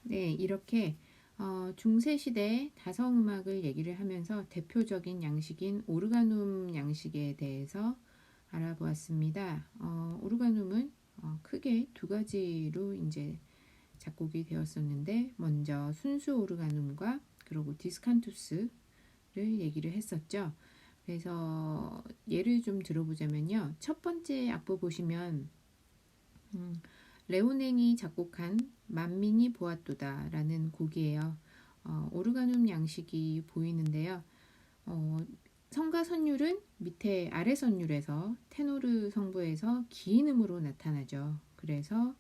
네, 이렇게 중세시대 다성음악을 얘기를 하면서 대표적인 양식인 오르가눔 양식에 대해서 알아보았습니다. 오르가눔은 크게 두 가지로 이제 작곡이 되었었는데, 먼저 순수 오르가눔과 그리고 디스칸투스를 얘기를 했었죠. 그래서 예를 좀 들어보자면요. 첫 번째 악보 보시면 레오냉이 작곡한 만민이 보았도다 라는 곡이에요. 오르가눔 양식이 보이는데요. 성가 선율은 밑에 아래 선율에서 테노르 성부에서 긴 음으로 나타나죠. 그래서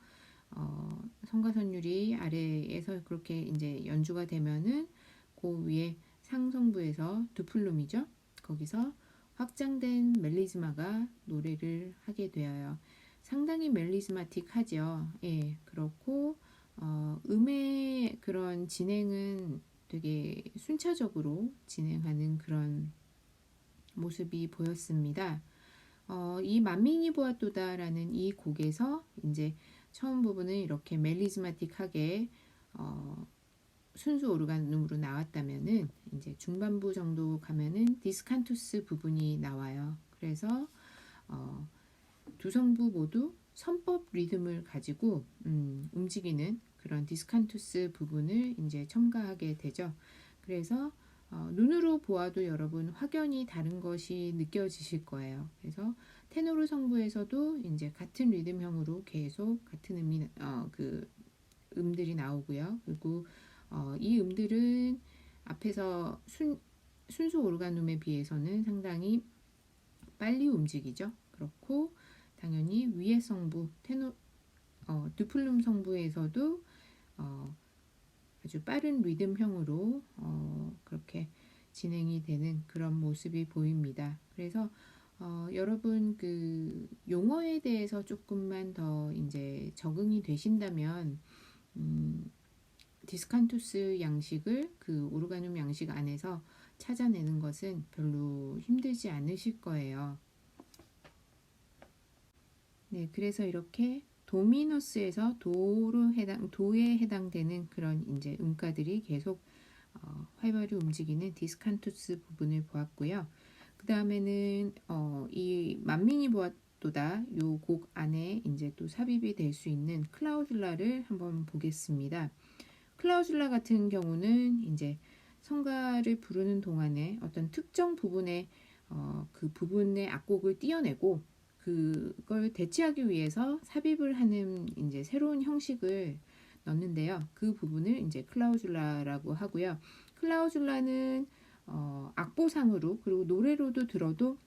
성가 선율이 아래에서 그렇게 이제 연주가 되면은 그 위에 상성부에서 두플룸이죠. 거기서 확장된 멜리즈마가 노래를 하게 되어요. 상당히 멜리즈마틱하죠. 예, 그렇고 음의 그런 진행은 되게 순차적으로 진행하는 그런 모습이 보였습니다. 이 만민이 보았도다라는 이 곡에서 이제 처음 부분은 이렇게 멜리즈마틱하게 순수 오르간음으로 나왔다면은 이제 중반부 정도 가면은 디스칸투스 부분이 나와요. 그래서 두 성부 모두 선법 리듬을 가지고 움직이는 그런 디스칸투스 부분을 이제 첨가하게 되죠. 그래서 눈으로 보아도 여러분 확연히 다른 것이 느껴지실 거예요. 그래서 테노르 성부에서도 이제 같은 리듬형으로 계속 같은 그 음들이 나오고요. 그리고 이 음들은 앞에서 순수 오르가눔에 비해서는 상당히 빨리 움직이죠. 그렇고 당연히 위의 성부 드플룸 성부에서도 아주 빠른 리듬형으로 그렇게 진행이 되는 그런 모습이 보입니다. 그래서 여러분 그 용어에 대해서 조금만 더 이제 적응이 되신다면 디스칸투스 양식을 그 오르가눔 양식 안에서 찾아내는 것은 별로 힘들지 않으실 거예요. 네, 그래서 이렇게 도미너스에서 도에 해당되는 그런 이제 음가들이 계속 활발히 움직이는 디스칸투스 부분을 보았고요. 그 다음에는 이 만민이 보았도다 요 곡 안에 이제 또 삽입이 될 수 있는 클라우줄라를 한번 보겠습니다. 클라우줄라 같은 경우는 이제 성가를 부르는 동안에 어떤 특정 부분에 그 부분의 악곡을 띄어내고 그걸 대체하기 위해서 삽입을 하는 이제 새로운 형식을 넣는데요. 그 부분을 이제 클라우줄라라고 하고요. 클라우줄라는 악보상으로 그리고 노래로도 들어도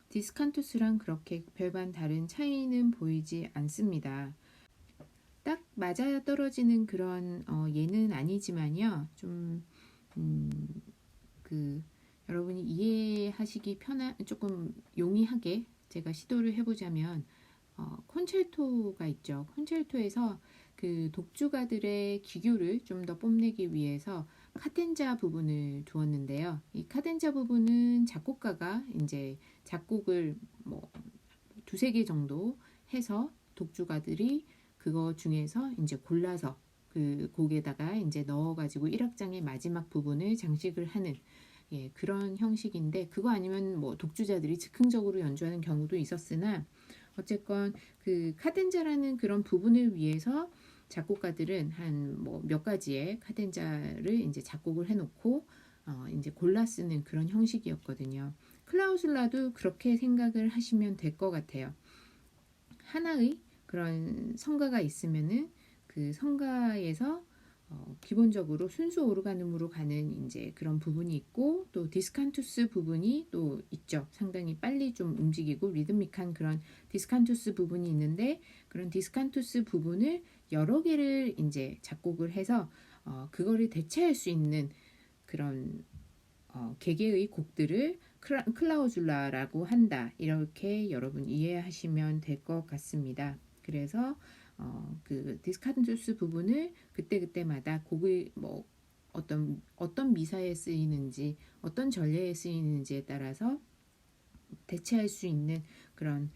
디스칸투스랑 그렇게 별반 다른 차이는 보이지 않습니다. 딱 맞아 떨어지는 그런 예는 아니지만요. 좀 그 여러분이 이해하시기 편한 조금 용이하게 제가 시도를 해보자면 콘체르토가 있죠. 콘체르토에서 그 독주가들의 기교를 좀 더 뽐내기 위해서 카덴자 부분을 두었는데요. 이 카덴자 부분은 작곡가가 이제 작곡을 뭐 두세 개 정도 해서 독주가들이 그거 중에서 이제 골라서 그 곡에다가 이제 넣어가지고 1악장의 마지막 부분을 장식을 하는 예, 그런 형식인데 그거 아니면 뭐 독주자들이 즉흥적으로 연주하는 경우도 있었으나 어쨌건 그 카덴자라는 그런 부분을 위해서 작곡가들은 한 뭐 몇 가지의 카덴자를 이제 작곡을 해놓고 이제 골라 쓰는 그런 형식이었거든요. 클라우술라도 그렇게 생각을 하시면 될 것 같아요. 하나의 그런 성가가 있으면은 그 성가에서 기본적으로 순수 오르가눔으로 가는 이제 그런 부분이 있고 또 디스칸투스 부분이 또 있죠. 상당히 빨리 좀 움직이고 리드믹한 그런 디스칸투스 부분이 있는데 그런 디스칸투스 부분을 여러 개를 이제 작곡을 해서 그거를 대체할 수 있는 그런 개개의 곡들을 클라우줄라라고 한다. 이렇게 여러분 이해하시면 될 것 같습니다. 그래서 그 디스칸투스 부분을 그때그때마다 곡을 뭐 어떤 미사에 쓰이는지 어떤 전례에 쓰이는지에 따라서 대체할 수 있는 그런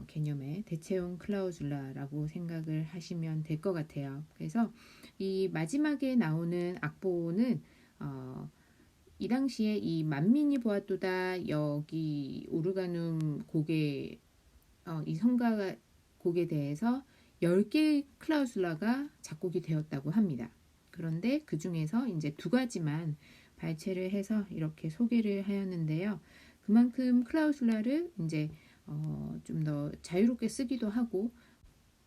개념의 대체용 클라우줄라라고 생각을 하시면 될 것 같아요. 그래서 이 마지막에 나오는 악보는 이 당시에 이 만민이 보았도다 여기 오르가눔 곡의 이 성가 곡에 대해서 10개의 클라우술라가 작곡이 되었다고 합니다. 그런데 그 중에서 이제 두 가지만 발췌를 해서 이렇게 소개를 하였는데요. 그만큼 클라우술라를 이제 좀 더 자유롭게 쓰기도 하고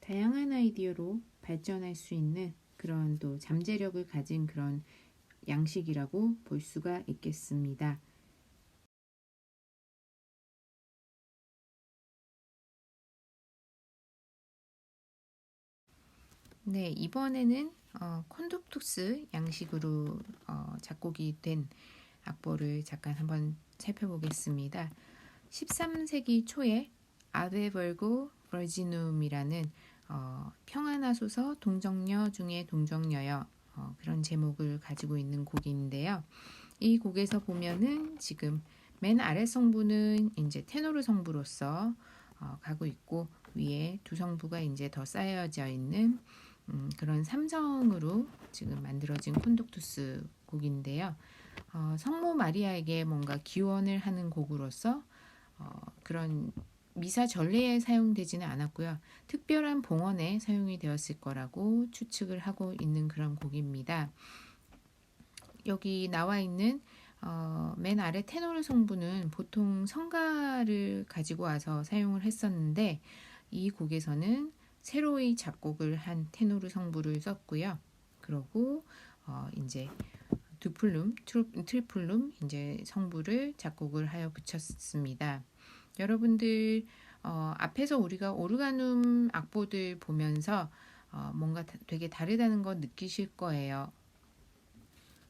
다양한 아이디어로 발전할 수 있는 그런 또 잠재력을 가진 그런 양식이라고 볼 수가 있겠습니다. 네, 이번에는 콘둑투스 양식으로 작곡이 된 악보를 잠깐 한번 살펴보겠습니다. 13세기 초에 아베벌고 버지눔이라는 평안하소서 동정녀 중에 동정녀여 그런 제목을 가지고 있는 곡인데요. 이 곡에서 보면은 지금 맨 아래 성부는 이제 테노르 성부로서 가고 있고 위에 두 성부가 이제 더 쌓여져 있는 그런 삼성으로 지금 만들어진 콘둑투스 곡인데요. 성모 마리아에게 뭔가 기원을 하는 곡으로서 그런 미사 전례에 사용되지는 않았고요. 특별한 봉헌에 사용이 되었을 거라고 추측을 하고 있는 그런 곡입니다. 여기 나와 있는 맨 아래 테노르 성부는 보통 성가를 가지고 와서 사용을 했었는데 이 곡에서는 새로이 작곡을 한 테노르 성부를 썼고요. 그리고 이제 두플룸, 트리플룸 이제 성부를 작곡을 하여 붙였습니다. 여러분들 앞에서 우리가 오르가눔 악보들 보면서 뭔가 되게 다르다는 거 느끼실 거예요.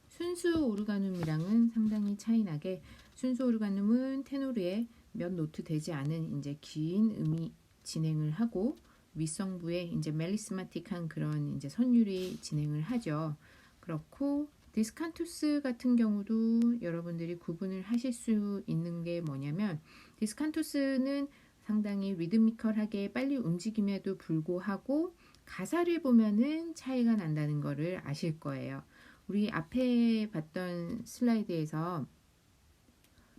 순수 오르가눔이랑은 상당히 차이나게 순수 오르가눔은 테노르에 몇 노트 되지 않은 이제 긴 음이 진행을 하고 윗성부에 이제 멜리스마틱한 그런 이제 선율이 진행을 하죠. 그렇고 디스칸투스 같은 경우도 여러분들이 구분을 하실 수 있는 게 뭐냐면 디스칸투스는 상당히 리드미컬하게 빨리 움직임에도 불구하고 가사를 보면은 차이가 난다는 것을 아실 거예요. 우리 앞에 봤던 슬라이드에서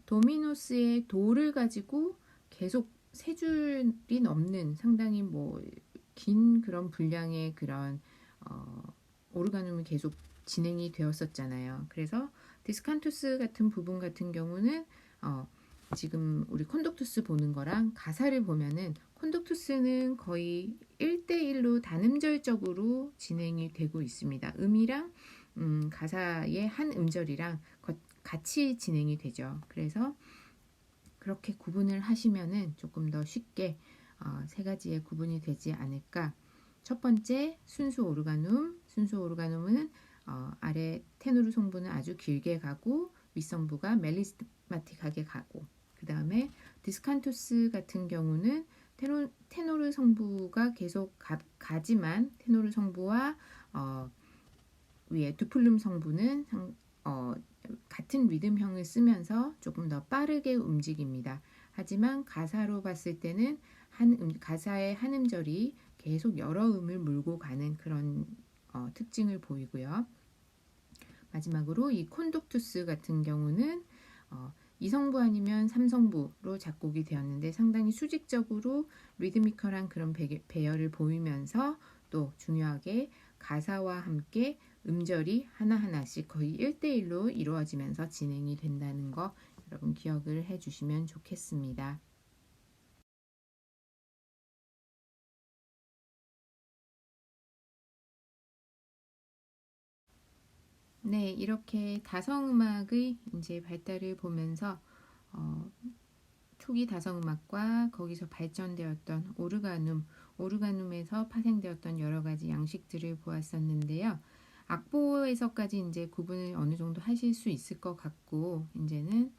도미노스의 도를 가지고 계속 세 줄이 넘는 상당히 긴 그런 분량의 그런 오르가눔이 계속 진행이 되었었잖아요. 그래서 디스칸투스 같은 부분 같은 경우는 지금 우리 콘덕투스 보는 거랑 가사를 보면은 콘덕투스는 거의 1대1로 단음절적으로 진행이 되고 있습니다. 음이랑 가사의 한 음절이랑 같이 진행이 되죠. 그래서 그렇게 구분을 하시면은 조금 더 쉽게 세 가지의 구분이 되지 않을까. 첫 번째 순수 오르가눔. 순수 오르가눔은 아래 테노르 성부는 아주 길게 가고 윗성부가 멜리스마틱하게 가고 그 다음에 디스칸투스 같은 경우는 테노르 성부가 계속 가지만 테노르 성부와 위에 두플룸 성부는 같은 리듬형을 쓰면서 조금 더 빠르게 움직입니다. 하지만 가사로 봤을 때는 가사의 한 음절이 계속 여러 음을 물고 가는 그런 특징을 보이고요. 마지막으로 이 콘독투스 같은 경우는 2성부 아니면 3성부로 작곡이 되었는데 상당히 수직적으로 리드미컬한 그런 배열을 보이면서 또 중요하게 가사와 함께 음절이 하나하나씩 거의 1대1로 이루어지면서 진행이 된다는 거 여러분 기억을 해주시면 좋겠습니다. 네, 이렇게 다성음악의 이제 발달을 보면서 초기 다성음악과 거기서 발전되었던 오르가눔에서 파생되었던 여러 가지 양식들을 보았었는데요. 악보에서까지 이제 구분을 어느 정도 하실 수 있을 것 같고 이제는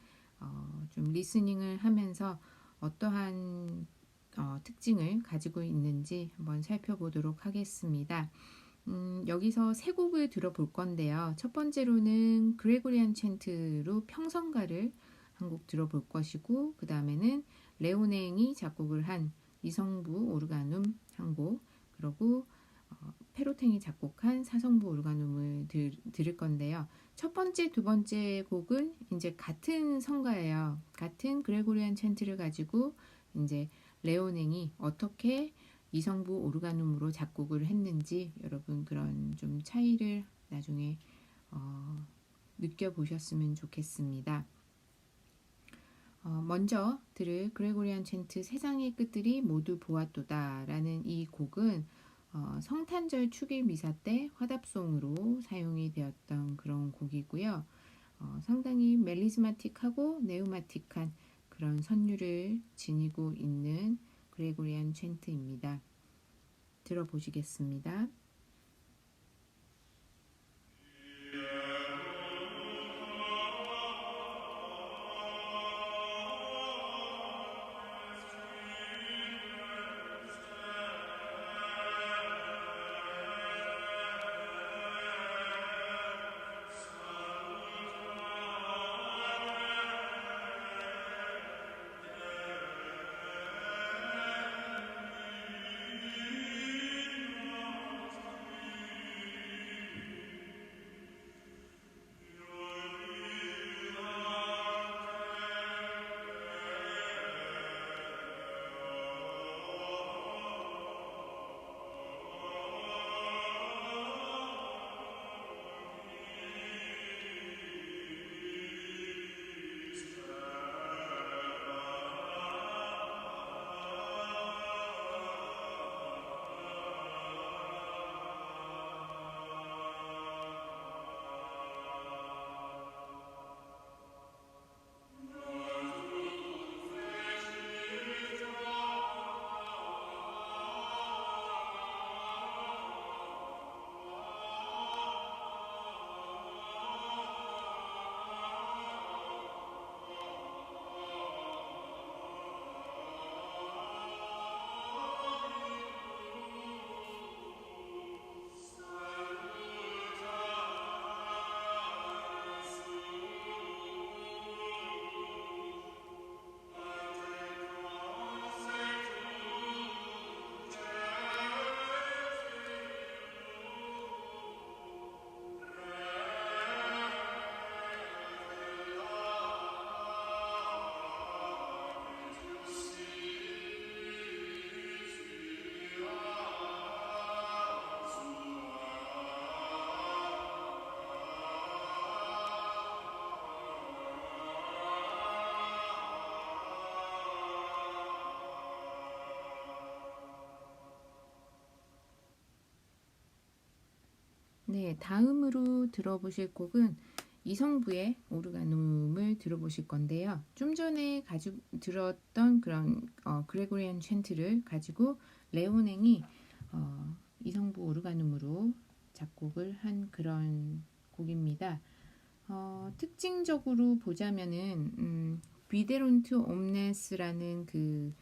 좀 리스닝을 하면서 어떠한 특징을 가지고 있는지 한번 살펴보도록 하겠습니다. 여기서 세 곡을 들어볼 건데요. 첫 번째로는 그레고리안 챈트로 평성가를 한 곡 들어볼 것이고 그 다음에는 레오냉이 작곡을 한 이성부 오르가눔 한 곡, 그리고 페로탱이 작곡한 사성부 오르가눔을 들을 건데요. 첫 번째, 두 번째 곡은 이제 같은 성가예요. 같은 그레고리안 챈트를 가지고 이제 레오냉이 어떻게 이성부 오르가눔으로 작곡을 했는지 여러분 그런 좀 차이를 나중에 느껴보셨으면 좋겠습니다. 먼저 들을 그레고리안 챈트 세상의 끝들이 모두 보았도다 라는 이 곡은 성탄절 축일 미사 때 화답송으로 사용이 되었던 그런 곡이고요. 상당히 멜리스마틱하고 네우마틱한 그런 선율을 지니고 있는 그레고리안 챈트입니다. 들어보시겠습니다. 네, 다음으로 들어보실 곡은 이성부의 오르가눔을 들어보실 건데요. 좀 전에 들었던 그런 그레고리안 챈트를 가지고 레오냉이 이성부 오르가눔으로 작곡을 한 그런 곡입니다. 특징적으로 보자면은 비데론트 옴네스라는 그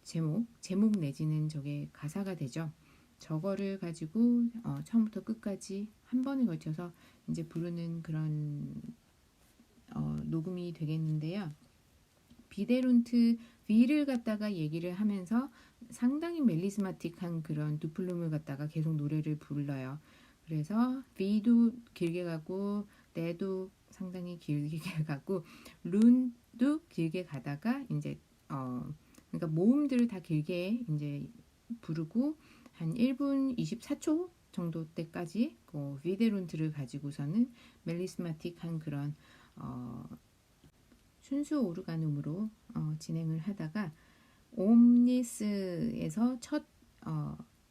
제목 내지는 저게 가사가 되죠. 저거를 가지고 처음부터 끝까지 한 번에 걸쳐서 이제 부르는 그런 녹음이 되겠는데요. 비데룬트 V를 갖다가 얘기를 하면서 상당히 멜리스마틱한 그런 두플룸을 갖다가 계속 노래를 불러요. 그래서 V도 길게 가고 레도 상당히 길게 가고 룬도 길게 가다가 이제 그러니까 모음들을 다 길게 이제 부르고 한 1분 24초 정도 때까지 비데룬트를 가지고서는 멜리스마틱한 그런 순수 오르가눔으로 진행을 하다가 옴니스에서 첫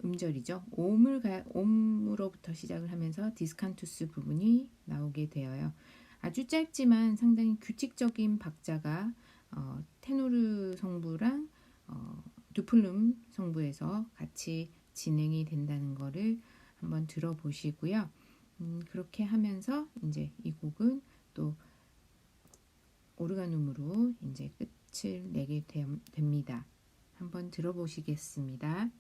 음절이죠. 옴으로부터 시작을 하면서 디스칸투스 부분이 나오게 되어요. 아주 짧지만 상당히 규칙적인 박자가 테노르 성부랑 두플룸 성부에서 같이 진행이 된다는 거를 한번 들어보시고요. 그렇게 하면서 이제 이 곡은 또 오르가눔으로 이제 끝을 내게 됩니다. 한번 들어보시겠습니다.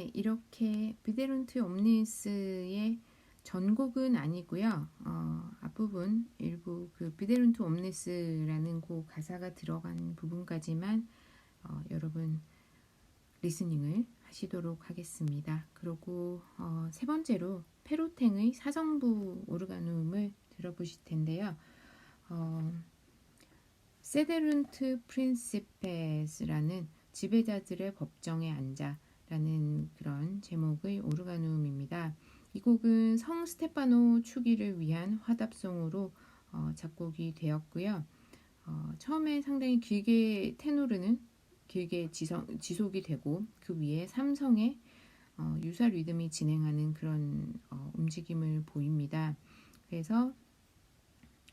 네, 이렇게 비데론트 옴니스의 전곡은 아니고요. 앞부분 일부 그 비데론트 옴니스라는 곡 가사가 들어간 부분까지만 여러분 리스닝을 하시도록 하겠습니다. 그리고 세 번째로 페로탱의 사성부 오르가눔을 들어보실 텐데요. 세데룬트 프린시페스라는 지배자들의 법정에 앉아 라는 그런 제목의 오르가눔입니다. 이 곡은 성 스테파노 축일을 위한 화답송으로 작곡이 되었고요. 처음에 상당히 길게 테노르는 길게 지속이 되고 그 위에 삼성의 유사 리듬이 진행하는 그런 움직임을 보입니다. 그래서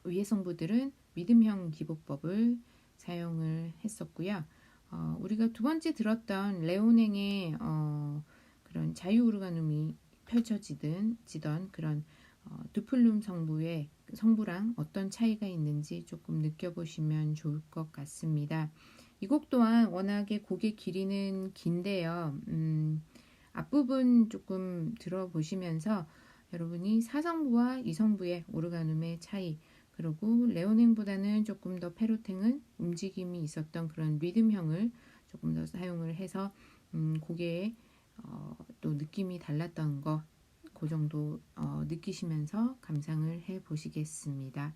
위의 성부들은 리듬형 기보법을 사용을 했었고요. 우리가 두 번째 들었던 레오냉의 그런 자유 오르가눔이 펼쳐지던 그런 두플룸 성부랑 어떤 차이가 있는지 조금 느껴보시면 좋을 것 같습니다. 이 곡 또한 워낙에 곡의 길이는 긴데요. 앞부분 조금 들어보시면서 여러분이 사성부와 이성부의 오르가눔의 차이, 그리고 레오냉보다는 조금 더 페로탱은 움직임이 있었던 그런 리듬형을 조금 더 사용을 해서 곡의 또 느낌이 달랐던 거, 그 정도 느끼시면서 감상을 해 보시겠습니다.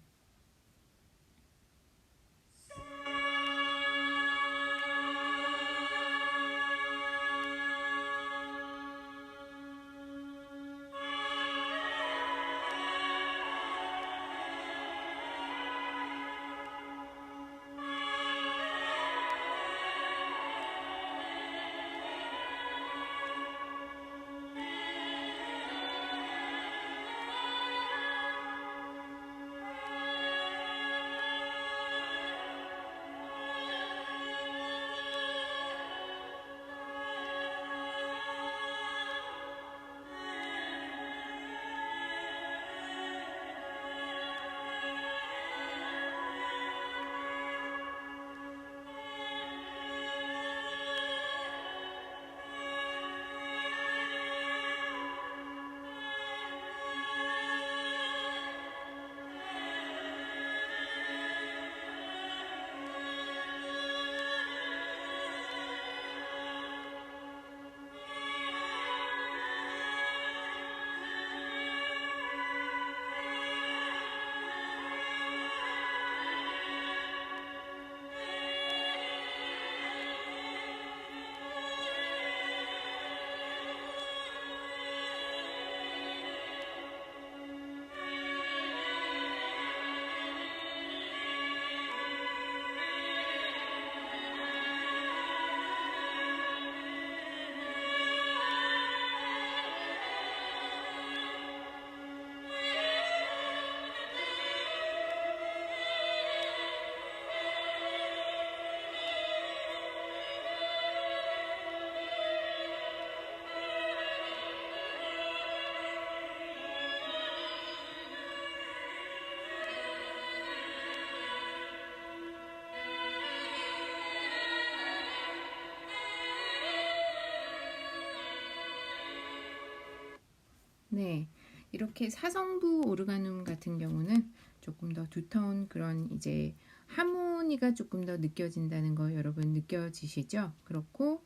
네, 이렇게 사성부 오르가눔 같은 경우는 조금 더 두터운 그런 이제 하모니가 조금 더 느껴진다는 거 여러분 느껴지시죠? 그렇고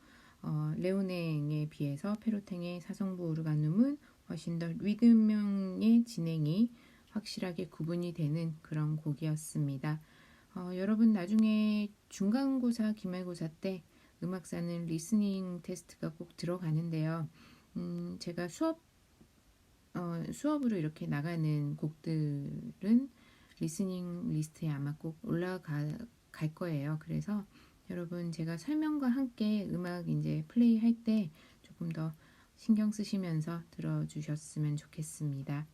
레오냉에 비해서 페로탱의 사성부 오르가눔은 훨씬 더 리듬형의 진행이 확실하게 구분이 되는 그런 곡이었습니다. 여러분 나중에 중간고사, 기말고사 때 음악사는 리스닝 테스트가 꼭 들어가는데요. 제가 수업으로 이렇게 나가는 곡들은 리스닝 리스트에 아마 꼭 올라갈 거예요. 그래서 여러분 제가 설명과 함께 음악 이제 플레이 할 때 조금 더 신경 쓰시면서 들어주셨으면 좋겠습니다.